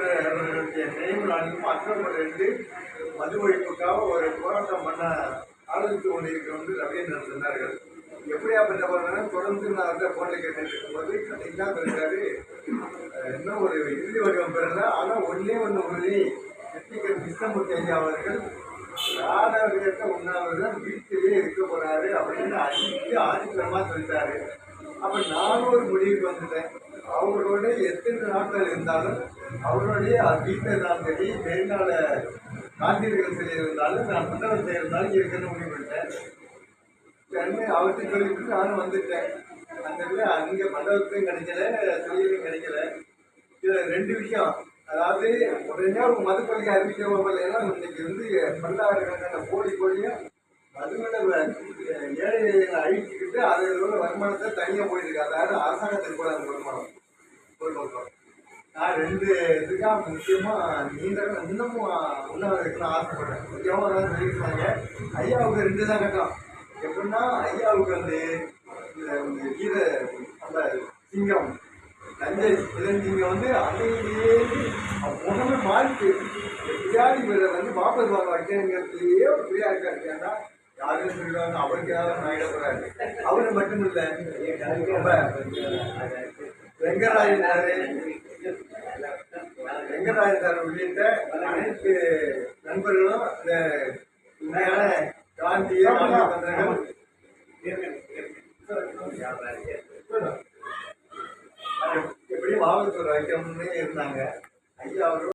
அவர்களுடைய நினைவு நாளுக்கும் அக்டோபர் 2 மது ஒழிப்புக்காக ஒரு போராட்டம் பண்ண ஆலோசித்து கொண்டிருக்கிற ரவீந்திரன் சொன்னார்கள். எப்படியாப்பட்டவர்கள் தொடர்ந்து நான் வந்து போட்டை கேட்டுட்டு இருக்கும்போது கடைசியாக சொல்லிட்டாரு, இன்னும் ஒரு இறுதி வடிவம் பெறல. ஆனால் ஒன்றே ஒன்று உறுதி, எஸ்பிகர் கிருஷ்ணமூர்த்தி ஐயா அவர்கள் ராடவியற்ற உண்ணாவிரதம் வீட்டிலேயே இருக்க போறாரு அப்படின்னு ஆதிக்கிரமா சொல்லிட்டாரு. அப்ப நானும் ஒரு முடிவுக்கு வந்துட்டேன். அவங்களோட எத்தனை நாட்கள் இருந்தாலும் அவருடைய வீட்டில் இருந்தாலும் சரி, மெரினால காந்தியர்கள் சிலை இருந்தாலும் நான் மண்டபத்தில் இருந்தாலும் இருக்குன்னு முடிவு பண்ணிட்டேன். அவர்கிட்ட சொல்லிட்டு நானும் வந்துட்டேன். அந்த அங்கே மண்டபத்தையும் கிடைக்கல, சிலையிலும் கிடைக்கல. இதுல 2 விஷயம். அதாவது உடனே ஒரு மதுக்கொள்கை அறிவிக்கிறவர்களெல்லாம் இன்னைக்கு வந்து பல்லாயிரக்கணக்கான கோடியும் மதுவில ஏழைகளை அழிச்சுக்கிட்டு அதோட வருமானத்தை தனியாக போயிட்டு இருக்கு. அதாவது அரசாங்கத்துக்கு கூட அந்த வருமானம் ஒரு பக்கம். நான் 2 இதுக்காக முக்கியமாக இன்னமும் உண்ணாவிரதத்துக்கு ஆசைப்படுறேன். முக்கியமாக அதாவது சொல்லியிருக்காங்க, ஐயாவுக்கு 2 தான் கட்டம். எப்படின்னா ஐயாவுக்கு வந்து வீர அந்த சிங்கம் தஞ்சை இளஞ்சிங்க வந்து அன்னையிலேயே முகமே மாறிட்டு எப்படியாவது இவரை வந்து வாபஸ் வாங்க வைக்கிறதுலேயே ஒரு ஃப்ரீயா இருக்காருன்னா யாருன்னு சொல்லுவாங்க, அவருக்கு யாரும் ஆகிடக்கூடாது. அவரு மட்டும் இல்லை, வெங்கராஜன் சார் உள்ளிட்ட அனைத்து நண்பர்களும் இந்த